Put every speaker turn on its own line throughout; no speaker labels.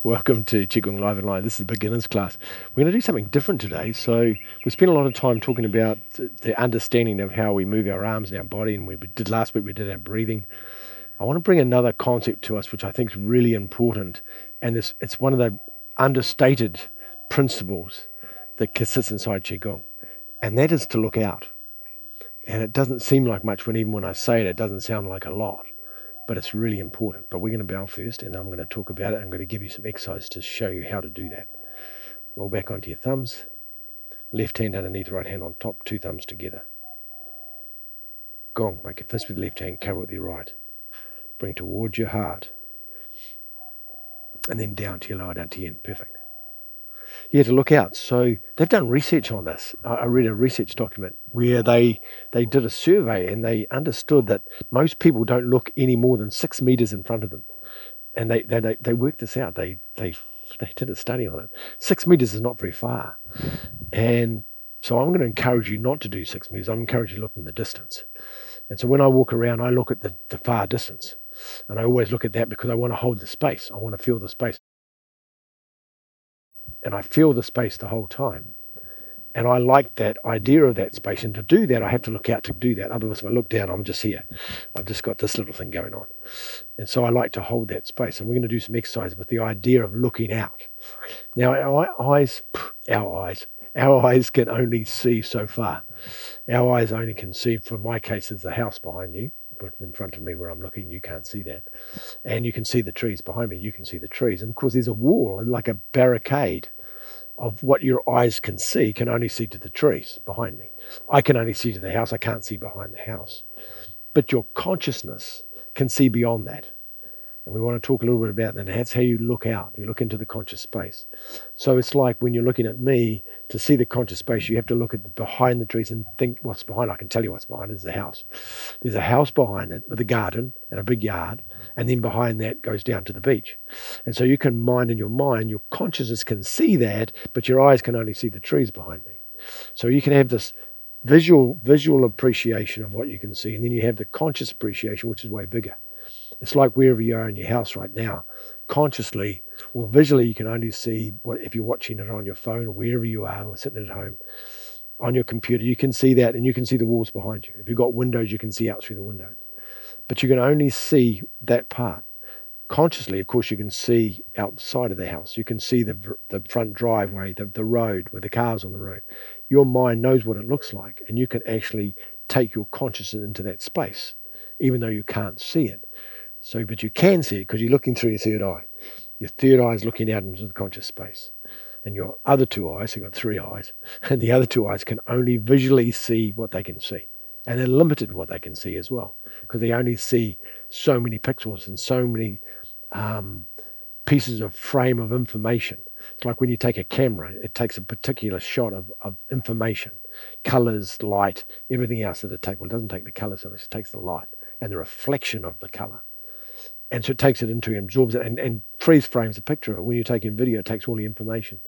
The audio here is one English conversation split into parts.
Welcome to Qigong Live and Live. This is the beginners class. We're going to do something different today. So we spent a lot of time talking about the understanding of how we move our arms and our body, and we did last week, we did our breathing. I want to bring another concept to us, which I think is really important, and it's one of the understated principles that sits inside Qigong, and that is to look out. And it doesn't seem like much even when I say it, it doesn't sound like a lot. But it's really important. But we're going to bow first, and I'm going to talk about it. I'm going to give you some exercise to show you how to do that. Roll back onto your thumbs. Left hand underneath, right hand on top, two thumbs together. Gong, make a fist with the left hand, cover with your right. Bring towards your heart. And then down to your lower, down to your end. Perfect. You have to look out. So they've done research on this. I read a research document where they did a survey, and they understood that most people don't look any more than 6 meters in front of them. And they worked this out. They did a study on it. 6 meters is not very far. And so I'm going to encourage you not to do 6 meters. I'm encouraging you to look in the distance. And so when I walk around, I look at the far distance. And I always look at that because I want to hold the space. I want to feel the space. And I feel the space the whole time. And I like that idea of that space. And to do that, I have to look out to do that. Otherwise, if I look down, I'm just here. I've just got this little thing going on. And so I like to hold that space. And we're going to do some exercise with the idea of looking out. Now, our eyes can only see so far. Our eyes only can see, for my case, there's a house behind you. But in front of me where I'm looking, you can't see that. And you can see the trees behind me. You can see the trees. And of course, there's a wall, like a barricade of what your eyes can only see to the trees behind me. I can only see to the house. I can't see behind the house. But your consciousness can see beyond that. And we want to talk a little bit about that. And that's how you look out. You look into the conscious space. So it's like when you're looking at me, to see the conscious space, you have to look at behind the trees and think what's behind. I can tell you what's behind. There's a house. There's a house behind it with a garden and a big yard. And then behind that goes down to the beach. And so you can mind in your mind, your consciousness can see that, but your eyes can only see the trees behind me. So you can have this visual appreciation of what you can see. And then you have the conscious appreciation, which is way bigger. It's like wherever you are in your house right now, consciously or visually, you can only see what, if you're watching it on your phone or wherever you are or sitting at home on your computer, you can see that, and you can see the walls behind you. If you've got windows, you can see out through the windows. But you can only see that part. Consciously, of course, you can see outside of the house. You can see the front driveway, the road, with the cars on the road. Your mind knows what it looks like, and you can actually take your consciousness into that space, even though you can't see it. So, but you can see it because you're looking through your third eye. Your third eye is looking out into the conscious space. And your other two eyes, you've got three eyes, and the other two eyes can only visually see what they can see. And they're limited what they can see as well, because they only see so many pixels and so many pieces of frame of information. It's like when you take a camera, it takes a particular shot of information, colors, light, everything else that it takes. Well, it doesn't take the color so much, it takes the light and the reflection of the color. And so it takes it into, absorbs it, and freeze frames a picture of it. When you're taking video, it takes all the information.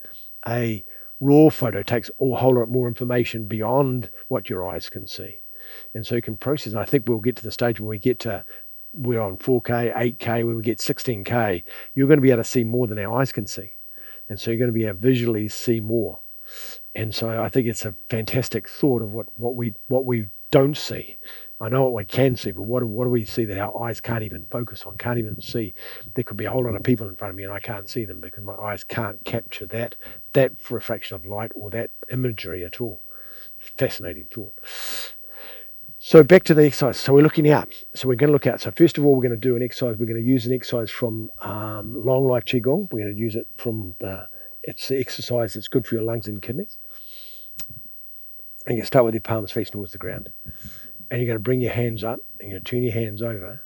A raw photo takes a whole lot more information beyond what your eyes can see. And so you can process. And I think we'll get to the stage when we're on 4K, 8K, when we get 16K, you're going to be able to see more than our eyes can see. And so you're going to be able to visually see more. And so I think it's a fantastic thought of what we don't see. I know what we can see, but what do we see that our eyes can't even focus on, can't even see? There could be a whole lot of people in front of me and I can't see them because my eyes can't capture that refraction of light or that imagery at all. Fascinating thought. So back to the exercise. So we're looking out. So we're going to look out. So first of all, we're going to do an exercise. We're going to use an exercise from Long Life Qigong. We're going to use it from it's the exercise that's good for your lungs and kidneys. And you start with your palms facing towards the ground. And you're going to bring your hands up, and you're going to turn your hands over,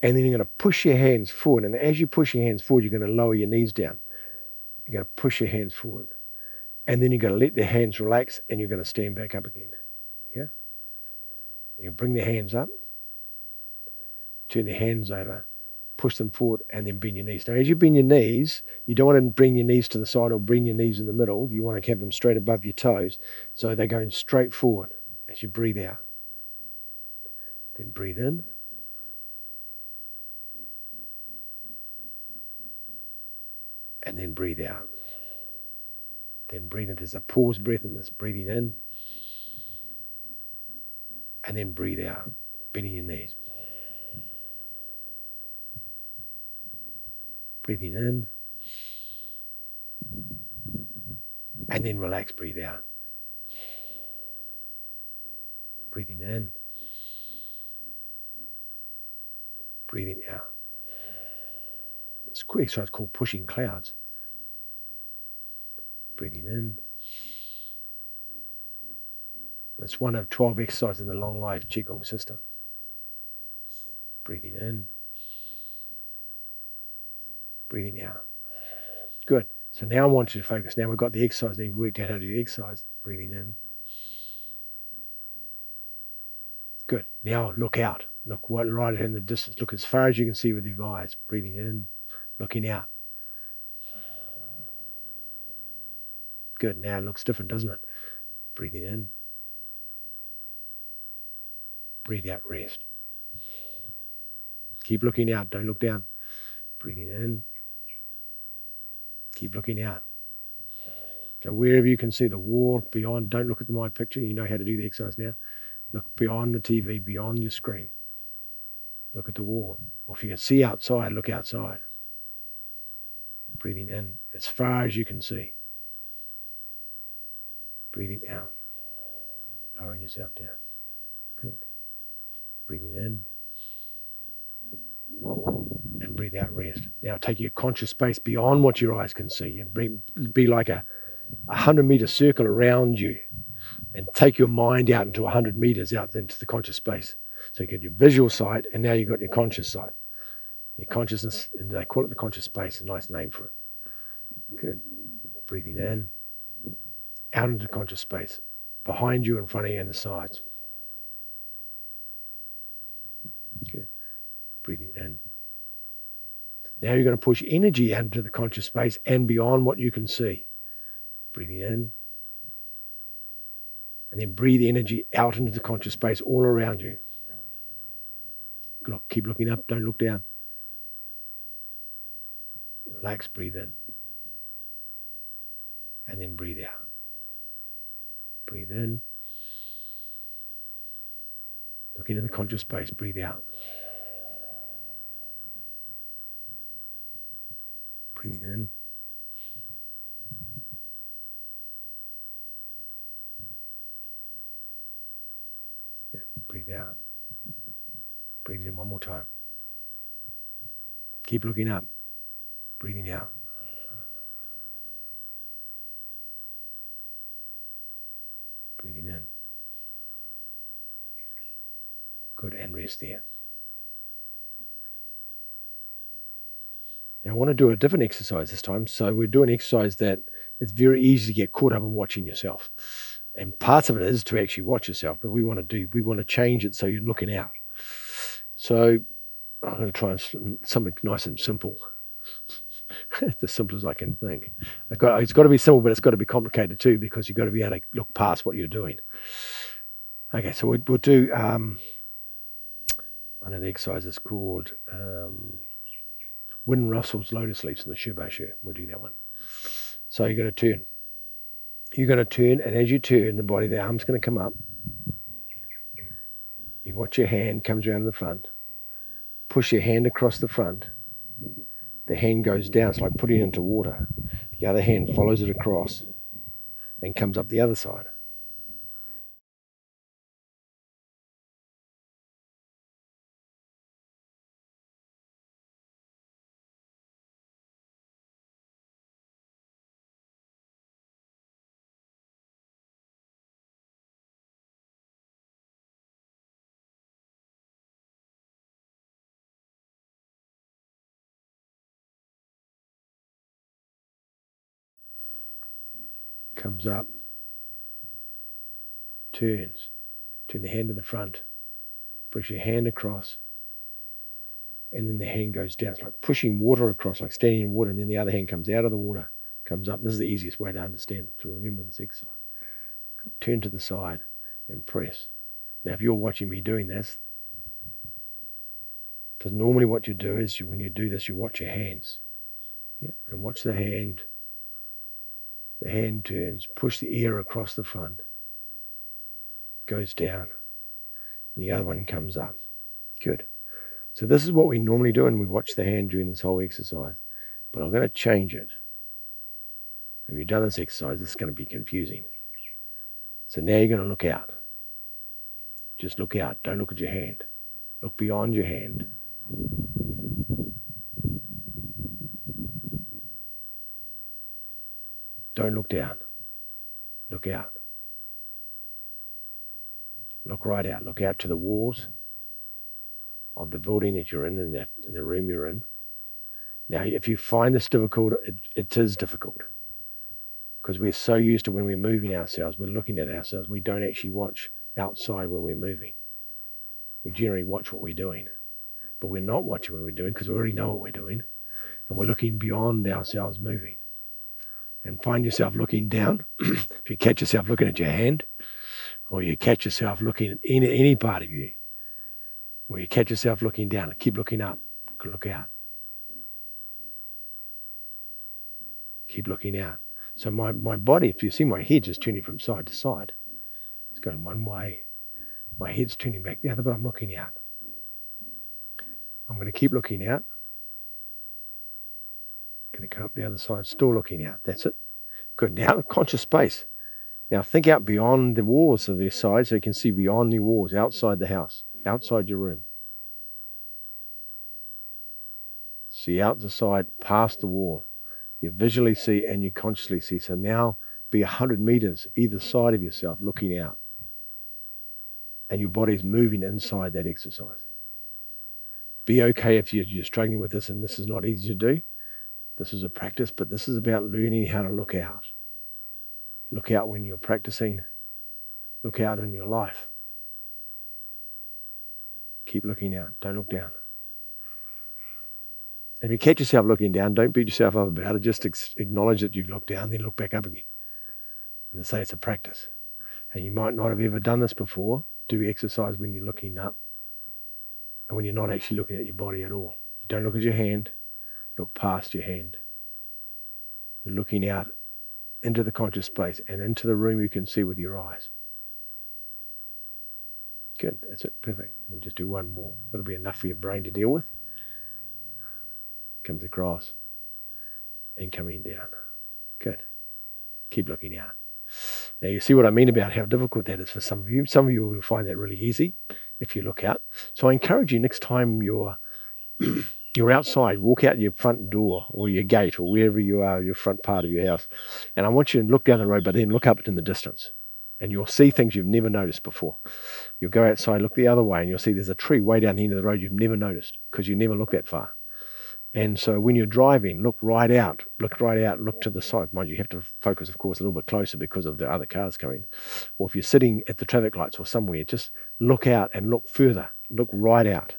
and then you're going to push your hands forward. And as you push your hands forward, you're going to lower your knees down. You're going to push your hands forward. And then you're going to let the hands relax, and you're going to stand back up again. Yeah? You bring the hands up, turn the hands over, push them forward, and then bend your knees. Now, as you bend your knees, you don't want to bring your knees to the side or bring your knees in the middle. You want to have them straight above your toes, so they're going straight forward as you breathe out. Then breathe in. and then breathe out. Then breathe in. There's a pause breath in this. Breathing in, and then breathe out, bending your knees. Breathing in, and then relax, breathe out. Breathing in, breathing out. It's a quick exercise called pushing clouds. Breathing in. It's one of 12 exercises in the long life Qigong system. Breathing in, breathing out. Good. So now I want you to focus. Now we've got the exercise. Now you've worked out how to do the exercise. Breathing in. Good. Now look out. Look right in the distance. Look as far as you can see with your eyes. Breathing in, looking out. Good. Now it looks different, doesn't it? Breathing in. Breathe out, rest. Keep looking out. Don't look down. Breathing in. Keep looking out. So wherever you can see the wall, beyond, don't look at my picture. You know how to do the exercise now. Look beyond the TV, beyond your screen. Look at the wall. Or if you can see outside, look outside. Breathing in as far as you can see. Breathing out. Lowering yourself down. Good. Breathing in. And breathe out, rest. Now take your conscious space beyond what your eyes can see. And be like a 100-meter circle around you. And take your mind out into 100 meters out into the conscious space. So you get your visual sight, and now you've got your conscious sight. Your consciousness, and they call it the conscious space, a nice name for it. Good. Breathing in, out into conscious space, behind you, in front of you, and the sides. Good. Breathing in. Now you're going to push energy out into the conscious space and beyond what you can see. Breathing in. And then breathe energy out into the conscious space all around you. Look, keep looking up, don't look down. Relax, breathe in. And then breathe out. Breathe in. Looking in the conscious space, breathe out. Breathing in. Yeah, breathe out. Breathing in one more time. Keep looking up. Breathing out. Breathing in. Good, and rest there. Now I want to do a different exercise this time. So we're doing an exercise that it's very easy to get caught up in watching yourself. And parts of it is to actually watch yourself, but we want to change it so you're looking out. So I'm going to try something nice and simple. As simple as I can think. It's got to be simple, but it's got to be complicated too, because you've got to be able to look past what you're doing. Okay, so we'll do, I know the exercise is called wind rustles, lotus leaves in the Shubha. We'll do that one. So you're going to turn. You're going to turn, and as you turn, the arm's going to come up. You watch your hand comes around the front. Push your hand across the front. The hand goes down. It's like putting it into water. The other hand follows it across and comes up the other side. Comes up, turns, turn the hand to the front, push your hand across, and then the hand goes down. It's like pushing water across, like standing in water, and then the other hand comes out of the water, comes up. This is the easiest way to understand, to remember this exercise. Turn to the side and press. Now, if you're watching me doing this, because normally what you do is when you do this, you watch your hands. Yeah, and watch the hand. The hand turns, push the ear across the front, goes down, and the other one comes up. Good. So this is what we normally do, and we watch the hand during this whole exercise. But I'm going to change it. If you've done this exercise, it's going to be confusing. So now you're going to look out. Just look out. Don't look at your hand. Look beyond your hand. Don't look down. Look out. Look right out. Look out to the walls of the building that you're in the room you're in. Now, if you find this difficult, it is difficult. Because we're so used to when we're moving ourselves, we're looking at ourselves, we don't actually watch outside when we're moving. We generally watch what we're doing. But we're not watching what we're doing because we already know what we're doing. And we're looking beyond ourselves moving. And find yourself looking down. If you catch yourself looking at your hand, or you catch yourself looking at any part of you, or you catch yourself looking down, keep looking up, look out. Keep looking out. So my body, if you see my head just turning from side to side, it's going one way. My head's turning back the other, but I'm looking out. I'm going to keep looking out. Going to come up the other side, still looking out. That's it. Good. Now the conscious space. Now think out beyond the walls of this side so you can see beyond the walls, outside the house, outside your room. See out the side, past the wall. You visually see and you consciously see. So now be 100 meters either side of yourself looking out. And your body's moving inside that exercise. Be okay if you're struggling with this and this is not easy to do. This is a practice, but this is about learning how to look out. Look out when you're practicing. Look out in your life. Keep looking out. Don't look down. And if you catch yourself looking down, don't beat yourself up about it. Just acknowledge that you've looked down, then look back up again. And say it's a practice. And you might not have ever done this before. Do exercise when you're looking up and when you're not actually looking at your body at all. You don't look at your hand. Look past your hand. You're looking out into the conscious space and into the room you can see with your eyes. Good. That's it. Perfect. We'll just do one more. That'll be enough for your brain to deal with. Comes across and coming down. Good. Keep looking out. Now you see what I mean about how difficult that is for some of you. Some of you will find that really easy if you look out. So I encourage you next time you're outside, walk out your front door or your gate or wherever you are, your front part of your house. And I want you to look down the road, but then look up in the distance. And you'll see things you've never noticed before. You'll go outside, look the other way, and you'll see there's a tree way down the end of the road you've never noticed because you never looked that far. And so when you're driving, look right out, look to the side. Mind you have to focus, of course, a little bit closer because of the other cars coming. Or if you're sitting at the traffic lights or somewhere, just look out and look further, look right out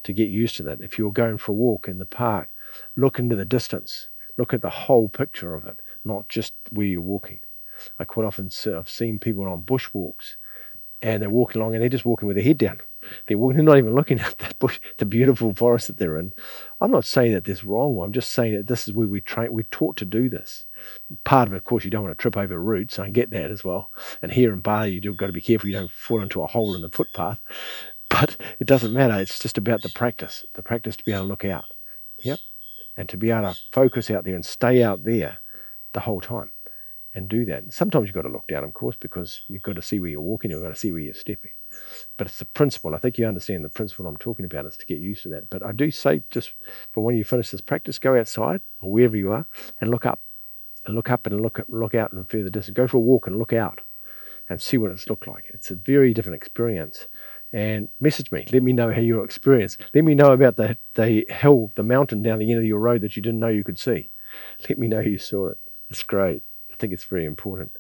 to get used to that. If you're going for a walk in the park, look into the distance, look at the whole picture of it, not just where you're walking. I quite often I've seen people on bushwalks and they're walking along and they're just walking with their head down. They're not even looking at the bush, the beautiful forest that they're in. I'm not saying that there's wrong. I'm just saying that this is where we're taught to do this. Part of it, of course, you don't want to trip over roots. I get that as well. And here in Bali, you've got to be careful you don't fall into a hole in the footpath. But it doesn't matter. It's just about the practice to be able to look out. Yep. And to be able to focus out there and stay out there the whole time and do that. Sometimes you've got to look down, of course, because you've got to see where you're walking. You've got to see where you're stepping. But it's the principle. I think you understand the principle I'm talking about is to get used to that. But I do say just for when you finish this practice, go outside or wherever you are and look up and look out and further distance. Go for a walk and look out and see what it's looked like. It's a very different experience. And message me. Let me know how your experience. Let me know about the hill, the mountain down the end of your road that you didn't know you could see. Let me know you saw it. It's great. I think it's very important.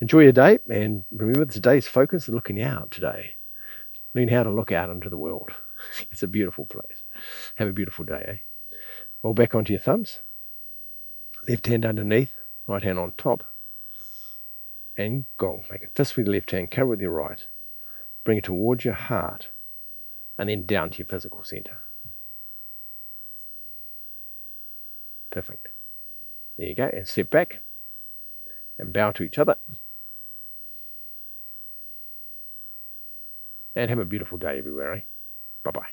Enjoy your day, and remember today's focus is looking out today. Learn how to look out into the world. It's a beautiful place. Have a beautiful day, eh? Roll back onto your thumbs. Left hand underneath, right hand on top. And gong. Make a fist with your left hand, cover with your right. Bring it towards your heart, and then down to your physical center. Perfect. There you go. And step back and bow to each other. And have a beautiful day everywhere, eh? Bye-bye.